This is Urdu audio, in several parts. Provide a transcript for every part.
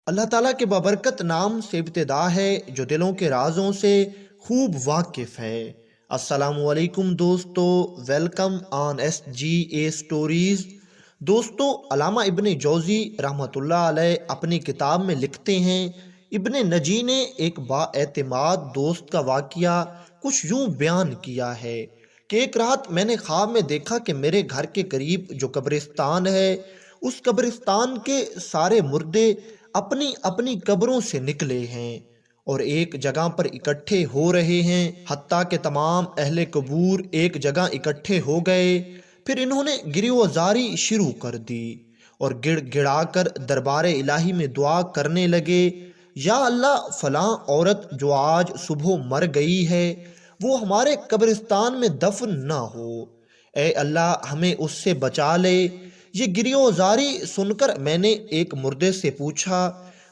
اللہ تعالیٰ کے بابرکت نام سے ابتدا ہے جو دلوں کے رازوں سے خوب واقف ہے۔ السلام علیکم دوستو، welcome on S G A stories. دوستو، علامہ ابن جوزی رحمۃ اللہ علیہ اپنی کتاب میں لکھتے ہیں، ابن نجی نے ایک با اعتماد دوست کا واقعہ کچھ یوں بیان کیا ہے کہ ایک رات میں نے خواب میں دیکھا کہ میرے گھر کے قریب جو قبرستان ہے، اس قبرستان کے سارے مردے اپنی اپنی قبروں سے نکلے ہیں اور ایک جگہ پر اکٹھے ہو رہے ہیں، حتیٰ کہ تمام اہل قبور ایک جگہ اکٹھے ہو گئے۔ پھر انہوں نے گریوزاری شروع کر دی اور گڑ گڑا کر دربار الہی میں دعا کرنے لگے، یا اللہ، فلاں عورت جو آج صبح مر گئی ہے وہ ہمارے قبرستان میں دفن نہ ہو، اے اللہ ہمیں اس سے بچا لے۔ یہ گریوزاری سن کر میں نے ایک مردے سے پوچھا،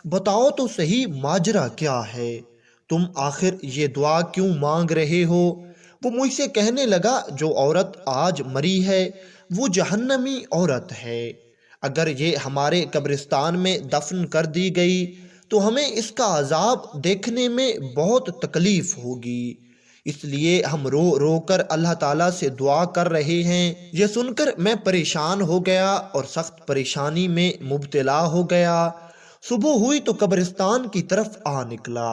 بتاؤ تو صحیح ماجرا کیا ہے؟ تم آخر یہ دعا کیوں مانگ رہے ہو؟ وہ مجھ سے کہنے لگا، جو عورت آج مری ہے وہ جہنمی عورت ہے۔ اگر یہ ہمارے قبرستان میں دفن کر دی گئی تو ہمیں اس کا عذاب دیکھنے میں بہت تکلیف ہوگی، اس لیے ہم رو رو کر اللہ تعالیٰ سے دعا کر رہے ہیں۔ یہ سن کر میں پریشان ہو گیا اور سخت پریشانی میں مبتلا ہو گیا۔ صبح ہوئی تو قبرستان کی طرف آ نکلا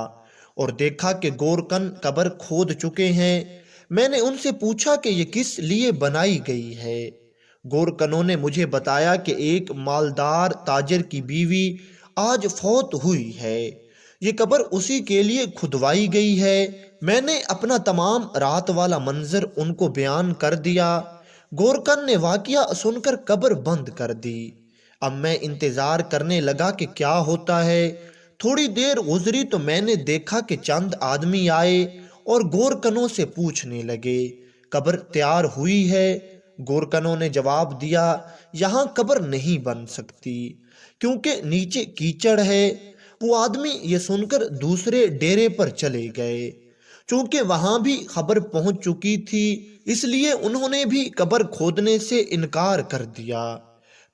اور دیکھا کہ گورکن قبر کھود چکے ہیں۔ میں نے ان سے پوچھا کہ یہ کس لیے بنائی گئی ہے؟ گورکنوں نے مجھے بتایا کہ ایک مالدار تاجر کی بیوی آج فوت ہوئی ہے، یہ قبر اسی کے لیے کھدوائی گئی ہے۔ میں نے اپنا تمام رات والا منظر ان کو بیان کر دیا۔ گورکن نے واقعہ سن کر قبر بند کر دی۔ اب میں انتظار کرنے لگا کہ کیا ہوتا ہے۔ تھوڑی دیر گزری تو میں نے دیکھا کہ چند آدمی آئے اور گورکنوں سے پوچھنے لگے، قبر تیار ہوئی ہے؟ گورکنوں نے جواب دیا، یہاں قبر نہیں بن سکتی کیونکہ نیچے کیچڑ ہے۔ وہ آدمی یہ سن کر دوسرے ڈیرے پر چلے گئے۔ چونکہ وہاں بھی خبر پہنچ چکی تھی، اس لیے انہوں نے بھی قبر کھودنے سے انکار کر دیا۔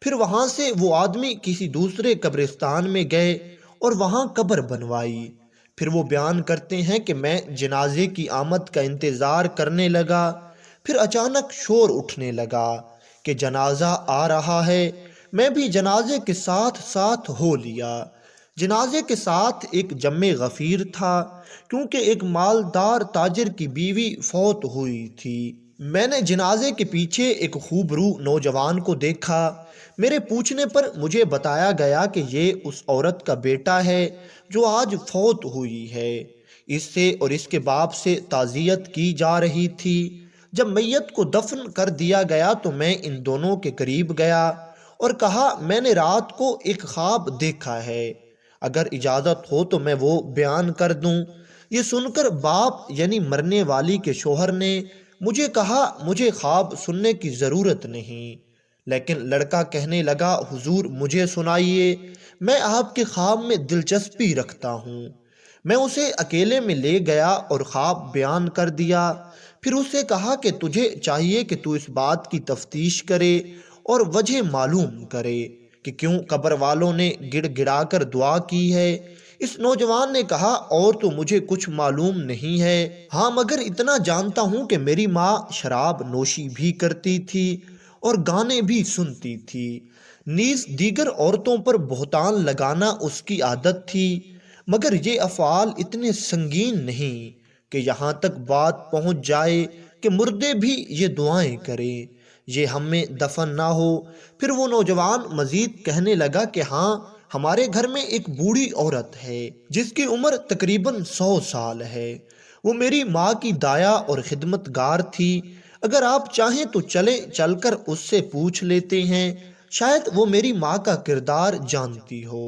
پھر وہاں سے وہ آدمی کسی دوسرے قبرستان میں گئے اور وہاں قبر بنوائی۔ پھر وہ بیان کرتے ہیں کہ میں جنازے کی آمد کا انتظار کرنے لگا، پھر اچانک شور اٹھنے لگا کہ جنازہ آ رہا ہے۔ میں بھی جنازے کے ساتھ ساتھ ہو لیا۔ جنازے کے ساتھ ایک جم غفیر تھا، کیونکہ ایک مالدار تاجر کی بیوی فوت ہوئی تھی۔ میں نے جنازے کے پیچھے ایک خوبرو نوجوان کو دیکھا۔ میرے پوچھنے پر مجھے بتایا گیا کہ یہ اس عورت کا بیٹا ہے جو آج فوت ہوئی ہے۔ اس سے اور اس کے باپ سے تعزیت کی جا رہی تھی۔ جب میت کو دفن کر دیا گیا تو میں ان دونوں کے قریب گیا اور کہا، میں نے رات کو ایک خواب دیکھا ہے، اگر اجازت ہو تو میں وہ بیان کر دوں۔ یہ سن کر باپ یعنی مرنے والی کے شوہر نے مجھے کہا، مجھے خواب سننے کی ضرورت نہیں۔ لیکن لڑکا کہنے لگا، حضور مجھے سنائیے، میں آپ کے خواب میں دلچسپی رکھتا ہوں۔ میں اسے اکیلے میں لے گیا اور خواب بیان کر دیا۔ پھر اسے کہا کہ تجھے چاہیے کہ تو اس بات کی تفتیش کرے اور وجہ معلوم کرے کہ کیوں قبر والوں نے گڑ گڑا کر دعا کی ہے۔ اس نوجوان نے کہا، اور تو مجھے کچھ معلوم نہیں ہے، ہاں مگر اتنا جانتا ہوں کہ میری ماں شراب نوشی بھی کرتی تھی اور گانے بھی سنتی تھی، نیز دیگر عورتوں پر بہتان لگانا اس کی عادت تھی، مگر یہ افعال اتنے سنگین نہیں کہ یہاں تک بات پہنچ جائے کہ مردے بھی یہ دعائیں کریں، یہ ہم میں دفن نہ ہو۔ پھر وہ نوجوان مزید کہنے لگا کہ ہاں، ہمارے گھر میں ایک بوڑھی عورت ہے جس کی عمر تقریباً 100 سال ہے، وہ میری ماں کی دایا اور خدمت گار تھی، اگر آپ چاہیں تو چل کر اس سے پوچھ لیتے ہیں، شاید وہ میری ماں کا کردار جانتی ہو۔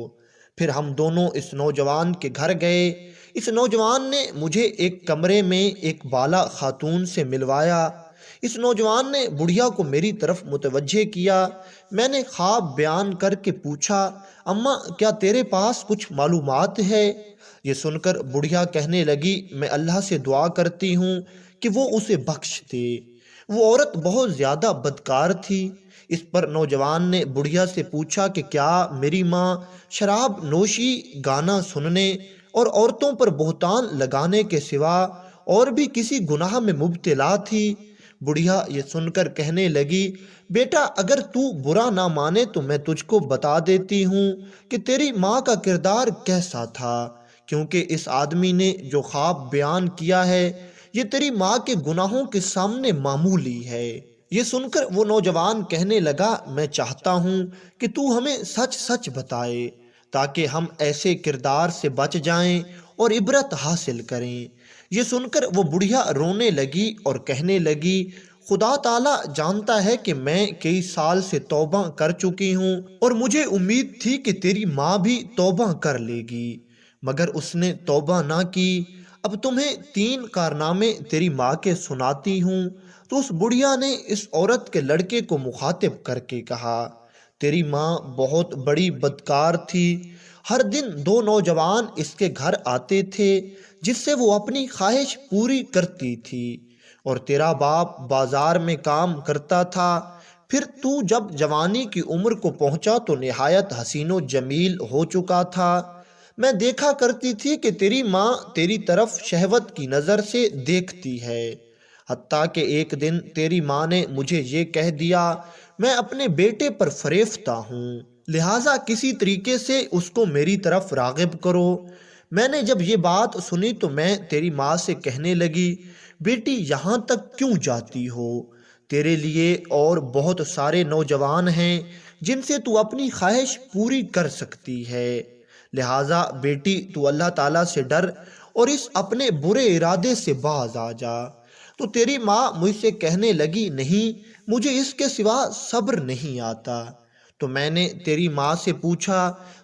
پھر ہم دونوں اس نوجوان کے گھر گئے۔ اس نوجوان نے مجھے ایک کمرے میں ایک بالا خاتون سے ملوایا۔ اس نوجوان نے بڑھیا کو میری طرف متوجہ کیا۔ میں نے خواب بیان کر کے پوچھا، اماں کیا تیرے پاس کچھ معلومات ہے؟ یہ سن کر بڑھیا کہنے لگی، میں اللہ سے دعا کرتی ہوں کہ وہ اسے بخش دے۔ وہ عورت بہت زیادہ بدکار تھی، اس پر نوجوان نے بڑھیا سے پوچھا کہ کیا میری ماں شراب نوشی، گانا سننے اور عورتوں پر بہتان لگانے کے سوا اور بھی کسی گناہ میں مبتلا تھی؟ بڑھیا یہ سن کر کہنے لگی، بیٹا اگر تو برا نہ مانے تو میں تجھ کو بتا دیتی ہوں کہ تیری ماں کا کردار کیسا تھا، کیونکہ اس آدمی نے جو خواب بیان کیا ہے یہ تیری ماں کے گناہوں کے سامنے معمولی ہے۔ یہ سن کر وہ نوجوان کہنے لگا، میں چاہتا ہوں کہ تو ہمیں سچ سچ بتائے تاکہ ہم ایسے کردار سے بچ جائیں اور عبرت حاصل کریں۔ یہ سن کر وہ بڑھیا رونے لگی اور کہنے لگی، خدا تعالیٰ جانتا ہے کہ میں کئی سال سے توبہ کر چکی ہوں اور مجھے امید تھی کہ تیری ماں بھی توبہ کر لے گی، مگر اس نے توبہ نہ کی۔ اب تمہیں 3 کارنامے تیری ماں کے سناتی ہوں۔ تو اس بڑھیا نے اس عورت کے لڑکے کو مخاطب کر کے کہا، تیری ماں بہت بڑی بدکار تھی۔ ہر دن 2 نوجوان اس کے گھر آتے تھے جس سے وہ اپنی خواہش پوری کرتی تھی، اور تیرا باپ بازار میں کام کرتا تھا۔ پھر تو جب جوانی کی عمر کو پہنچا تو نہایت حسین و جمیل ہو چکا تھا۔ میں دیکھا کرتی تھی کہ تیری ماں تیری طرف شہوت کی نظر سے دیکھتی ہے، حتیٰ کہ ایک دن تیری ماں نے مجھے یہ کہہ دیا، میں اپنے بیٹے پر فریفتہ ہوں، لہٰذا کسی طریقے سے اس کو میری طرف راغب کرو۔ میں نے جب یہ بات سنی تو میں تیری ماں سے کہنے لگی، بیٹی یہاں تک کیوں جاتی ہو؟ تیرے لیے اور بہت سارے نوجوان ہیں جن سے تو اپنی خواہش پوری کر سکتی ہے، لہٰذا بیٹی تو اللہ تعالیٰ سے ڈر اور اس اپنے برے ارادے سے باز آ جا۔ تو تیری ماں مجھ سے کہنے لگی، نہیں، مجھے اس کے سوا صبر نہیں آتا۔ تو میں نے تیری ماں سے پوچھا،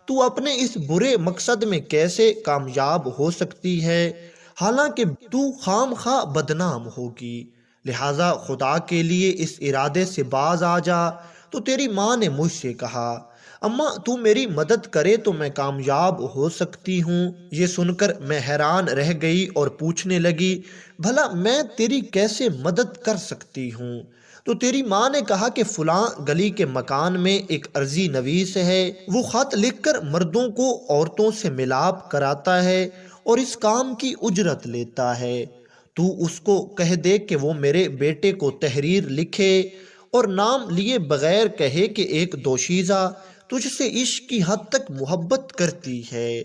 تو اپنے اس برے مقصد میں کیسے کامیاب ہو سکتی ہے، حالانکہ تو خام خواہ بدنام ہوگی، لہٰذا خدا کے لیے اس ارادے سے باز آ جا۔ تو تیری ماں نے مجھ سے کہا، اماں تو میری مدد کرے تو میں کامیاب ہو سکتی ہوں۔ یہ سن کر میں حیران رہ گئی اور پوچھنے لگی، بھلا میں تیری کیسے مدد کر سکتی ہوں؟ تو تیری ماں نے کہا کہ فلاں گلی کے مکان میں ایک عرضی نویس ہے، وہ خط لکھ کر مردوں کو عورتوں سے ملاپ کراتا ہے اور اس کام کی اجرت لیتا ہے۔ تو اس کو کہہ دے کہ وہ میرے بیٹے کو تحریر لکھے اور نام لیے بغیر کہے کہ ایک دوشیزہ تجھ سے عشق کی حد تک محبت کرتی ہے،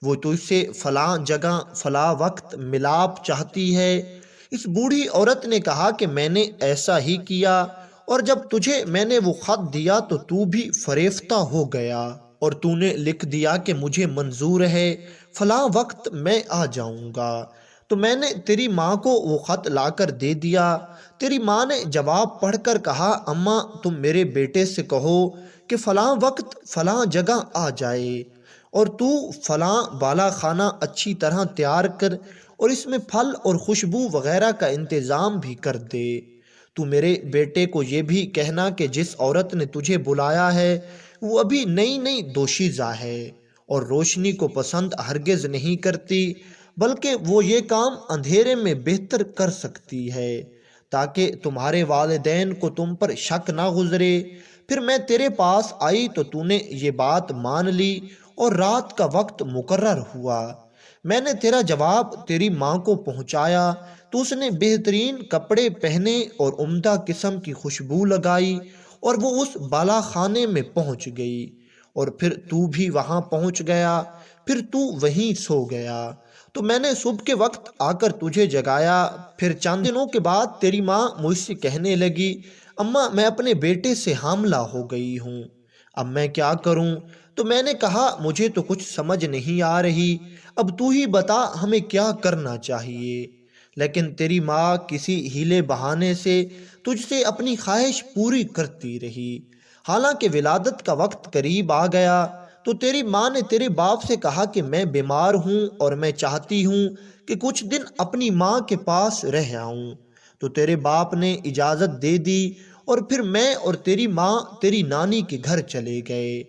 وہ تجھ سے فلاں جگہ فلاں وقت ملاپ چاہتی ہے۔ اس بوڑھی عورت نے کہا کہ میں نے ایسا ہی کیا، اور جب تجھے میں نے وہ خط دیا تو تو بھی فریفتہ ہو گیا اور تو نے لکھ دیا کہ مجھے منظور ہے، فلاں وقت میں آ جاؤں گا۔ تو میں نے تیری ماں کو وہ خط لا کر دے دیا۔ تیری ماں نے جواب پڑھ کر کہا، اماں تم میرے بیٹے سے کہو کہ فلاں وقت فلاں جگہ آ جائے، اور تو فلاں بالا خانہ اچھی طرح تیار کر اور اس میں پھل اور خوشبو وغیرہ کا انتظام بھی کر دے۔ تو میرے بیٹے کو یہ بھی کہنا کہ جس عورت نے تجھے بلایا ہے وہ ابھی نئی نئی دوشیزہ ہے اور روشنی کو پسند ہرگز نہیں کرتی، بلکہ وہ یہ کام اندھیرے میں بہتر کر سکتی ہے، تاکہ تمہارے والدین کو تم پر شک نہ گزرے۔ پھر میں تیرے پاس آئی تو نے یہ بات مان لی اور رات کا وقت مقرر ہوا۔ میں نے تیرا جواب تیری ماں کو پہنچایا تو اس نے بہترین کپڑے پہنے اور عمدہ قسم کی خوشبو لگائی اور وہ اس بالا خانے میں پہنچ گئی، اور پھر تو بھی وہاں پہنچ گیا، پھر تو وہیں سو گیا۔ تو میں نے صبح کے وقت آ کر تجھے جگایا۔ پھر چند دنوں کے بعد تیری ماں مجھ سے کہنے لگی، اماں میں اپنے بیٹے سے حاملہ ہو گئی ہوں، اب میں کیا کروں؟ تو میں نے کہا، مجھے تو کچھ سمجھ نہیں آ رہی، اب تو ہی بتا ہمیں کیا کرنا چاہیے۔ لیکن تیری ماں کسی ہیلے بہانے سے تجھ سے اپنی خواہش پوری کرتی رہی۔ حالانکہ ولادت کا وقت قریب آ گیا تو تیری ماں نے تیرے باپ سے کہا کہ میں بیمار ہوں اور میں چاہتی ہوں کہ کچھ دن اپنی ماں کے پاس رہ آؤں۔ تو تیرے باپ نے اجازت دے دی اور پھر میں اور تیری ماں تیری نانی کے گھر چلے گئے۔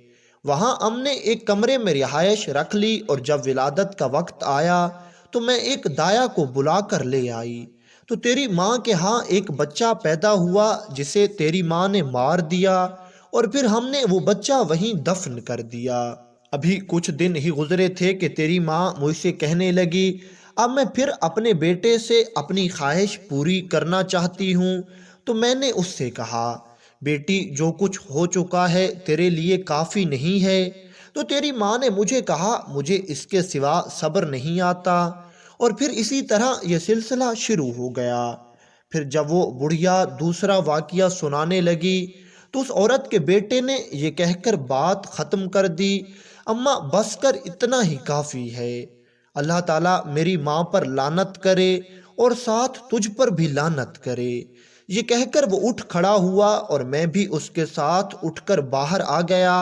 وہاں ہم نے ایک کمرے میں رہائش رکھ لی، اور جب ولادت کا وقت آیا تو میں ایک دایا کو بلا کر لے آئی تو تیری ماں کے ہاں ایک بچہ پیدا ہوا جسے تیری ماں نے مار دیا اور پھر ہم نے وہ بچہ وہیں دفن کر دیا۔ ابھی کچھ دن ہی گزرے تھے کہ تیری ماں مجھ سے کہنے لگی اب میں پھر اپنے بیٹے سے اپنی خواہش پوری کرنا چاہتی ہوں۔ تو میں نے اس سے کہا بیٹی جو کچھ ہو چکا ہے تیرے لیے کافی نہیں ہے؟ تو تیری ماں نے مجھے کہا مجھے اس کے سوا صبر نہیں آتا، اور پھر اسی طرح یہ سلسلہ شروع ہو گیا۔ پھر جب وہ بڑھیا دوسرا واقعہ سنانے لگی تو اس عورت کے بیٹے نے یہ کہہ کر بات ختم کر دی اماں بس کر، اتنا ہی کافی ہے، اللہ تعالیٰ میری ماں پر لعنت کرے اور ساتھ تجھ پر بھی لعنت کرے۔ یہ کہہ کر وہ اٹھ کھڑا ہوا اور میں بھی اس کے ساتھ اٹھ کر باہر آ گیا۔